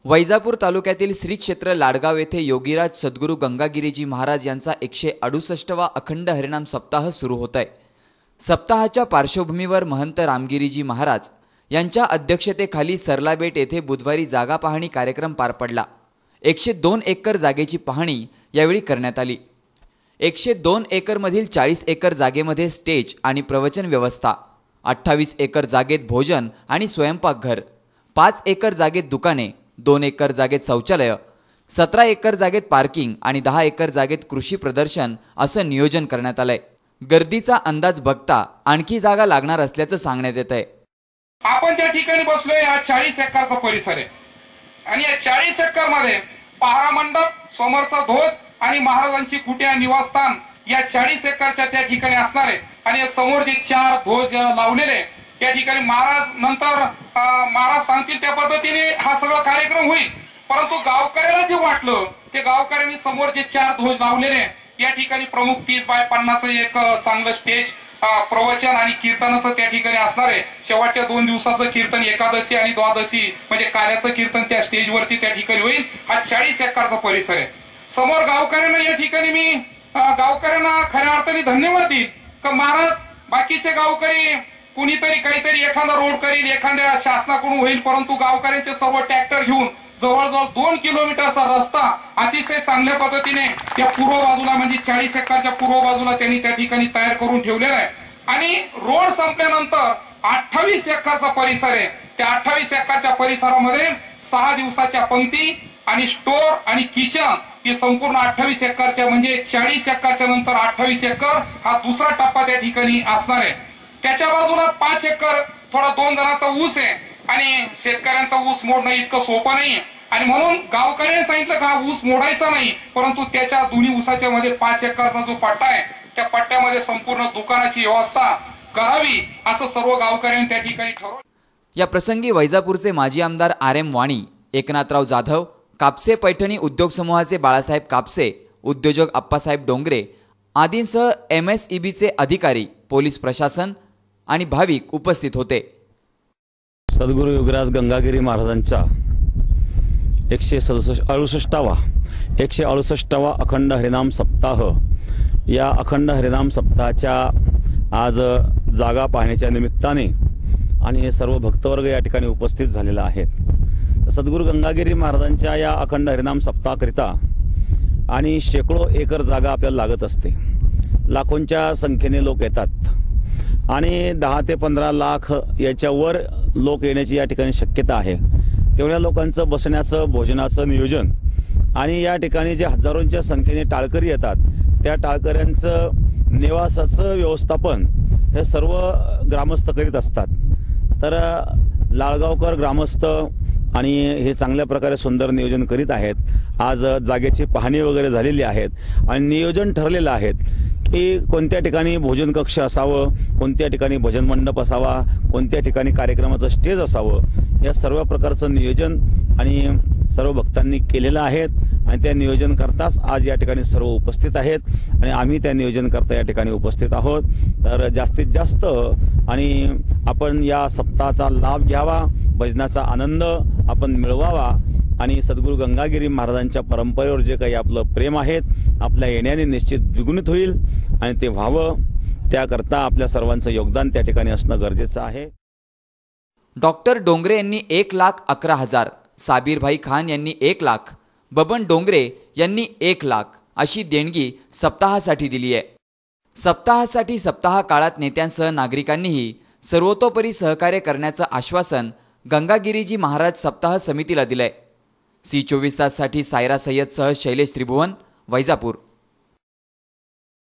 वैजापूर तालुक्यातील श्री क्षेत्र लाडगाव येथे योगीराज सद्गुरू गंगागिरीजी महाराज यांचा 168वा अखंड हरिनाम सप्ताह सुरू होत आहे। सप्ताहाच्या पार्श्वभूमीवर महंत रामगिरीजी महाराज यांच्या अध्यक्षतेखाली सरलाबेट येथे बुधवारी जागा पाहणी कार्यक्रम पार पडला। 102 एकर जागेची पाहणी यावेळी करण्यात आली। 102 एकरमधील 40 एकर जागेमध्ये स्टेज आणि प्रवचन व्यवस्था, 28 एकर जागेत भोजन आणि स्वयंपाकघर, 5 एकर जागेत दुकाने, 2 एकर जागेत शौचालय, 17 एकर जागेत पार्किंग आणि 10 एकर जागेत कृषी प्रदर्शन असं नियोजन करण्यात आलंय। गर्दीचा अंदाज बघता आणखी जागा लागणार असल्याचं सांगण्यात येत आहे। आपण ज्या ठिकाणी बसलोय हा 40 एकरचा परिसर आहे आणि या 40 एकर मध्ये पहारा मंडप, समोरचा ध्वज आणि महाराजांची कुटिया निवासस्थान या 40 एकरच्या त्या ठिकाणी असणार आहे। आणि समोर जे 4 ध्वज लावलेले या ठिकाणी महाराज नंतर महाराज सांगतील त्या पद्धतीने हा सगळा कार्यक्रम होईल। परंतु गावकऱ्याला जे वाटलं ते गावकऱ्यांनी समोर जे 4 ध्वज लावलेले या ठिकाणी प्रमुख 30x50 एक चांगलं स्टेज, प्रवचन आणि कीर्तनाचं त्या ठिकाणी असणार आहे। शेवटच्या 2 दिवसाचं कीर्तन एकादशी आणि द्वादशी म्हणजे कार्याचं कीर्तन त्या स्टेजवरती त्या ठिकाणी होईल। हा 40 एकरचा परिसर आहे। समोर गावकऱ्यांना या ठिकाणी मी गावकऱ्यांना खऱ्या अर्थाने धन्यवाद देईन की महाराज बाकीचे गावकरी कुणीतरी काहीतरी एखादा रोड करील, एखाद्या शासनाकडून होईल, परंतु गावकऱ्यांचे सर्व ट्रॅक्टर घेऊन जवळजवळ 2 किलोमीटरचा रस्ता अतिशय चांगल्या पद्धतीने त्या पूर्व बाजूला म्हणजे 40 एकरच्या पूर्व बाजूला त्यांनी त्या ठिकाणी तयार करून ठेवलेला आहे। आणि रोड संपल्यानंतर 28 एकरचा परिसर आहे। त्या 28 एकरच्या परिसरामध्ये 6 दिवसाच्या पंक्ती आणि स्टोर आणि किचन हे संपूर्ण 28 एकरच्या म्हणजे 40 एकरच्या नंतर 28 एकर हा दुसरा टप्पा त्या ठिकाणी असणार आहे। त्याच्या बाजूला 5 एकर थोडा 2 जणांचा ऊस आहे आणि शेतकऱ्यांचा ऊस मोडणं इतकं सोपं नाही आणि म्हणून गावकऱ्यांनी सांगितलं का ऊस मोडायचा नाही, परंतु त्याच्या दोन्ही ऊसाच्या मध्ये 5 एकरचा जो पट्टा आहे त्या पट्ट्यामध्ये संपूर्ण दुकानाची व्यवस्था करावी असं सर्व गावकऱ्यांनी त्या ठिकाणी ठरवलं। या प्रसंगी वैजापूरचे माजी आमदार RM वाणी, एकनाथराव जाधव, कापसे पैठणी उद्योग समूहाचे बाळासाहेब कापसे, उद्योजक आप्पासाहेब डोंगरे आदींसह MSEBचे अधिकारी, पोलीस प्रशासन आणि भाविक उपस्थित होते। सद्गुरू योगीराज गंगागिरी महाराजांचा 168वा अखंड हरिनाम सप्ताह या अखंड हरिनाम सप्ताहाच्या आज जागा पाहण्याच्या निमित्ताने आणि हे सर्व भक्तवर्ग या ठिकाणी उपस्थित झालेला आहेत। सद्गुरू गंगागिरी महाराजांच्या या अखंड हरिनाम सप्ताहाकरिता आणि शेकडो एकर जागा आपल्याला लागत असते। लाखोंच्या संख्येने लोक येतात आणि 10 ते 15 लाख याच्यावर लोक येण्याची या ठिकाणी शक्यता आहे। तेवढ्या लोकांचं बसण्याचं, भोजनाचं नियोजन आणि या ठिकाणी जे हजारोंच्या संख्येने टाळकरी येतात त्या टाळकऱ्यांचं निवासाचं व्यवस्थापन हे सर्व ग्रामस्थ करीत असतात। तर लाळगावकर ग्रामस्थ आणि हे चांगल्या प्रकारे सुंदर नियोजन करीत आहेत। आज जागेची पाहणी वगैरे झालेली आहेत आणि नियोजन ठरलेलं आहे की कोणत्या ठिकाणी भोजन कक्ष असावं, कोणत्या ठिकाणी भजन मंडप असावा, कोणत्या ठिकाणी कार्यक्रमाचं स्टेज असावं, या सर्व प्रकारचं नियोजन आणि सर्व भक्तांनी केलेलं आहे आणि त्या नियोजन करताच आज या ठिकाणी सर्व उपस्थित आहेत आणि आम्ही त्या नियोजन करता या ठिकाणी उपस्थित आहोत। तर जास्तीत जास्त आणि आपण या सप्ताहाचा लाभ घ्यावा, भजनाचा आनंद आपण मिळवावा आणि सद्गुरू गंगागिरी महाराजांच्या परंपरेवर जे काही आपलं प्रेम आहे आपल्या येण्याने निश्चित द्विगुणित होईल आणि ते व्हावं त्याकरता आपल्या सर्वांचं योगदान त्या ठिकाणी असणं गरजेचं आहे। डॉक्टर डोंगरे यांनी 1,11,000, साबीरभाई खान यांनी 1 लाख, बबन डोंगरे यांनी 1 लाख अशी देणगी सप्ताहासाठी दिली आहे। सप्ताहासाठी सप्ताह काळात नेत्यांसह नागरिकांनीही सर्वतोपरी सहकार्य करण्याचं आश्वासन गंगागिरीजी महाराज सप्ताह समितीला दिलंय। C24 ताससाठी सायरा सय्यदसह शैलेश त्रिभुवन, वैजापूर।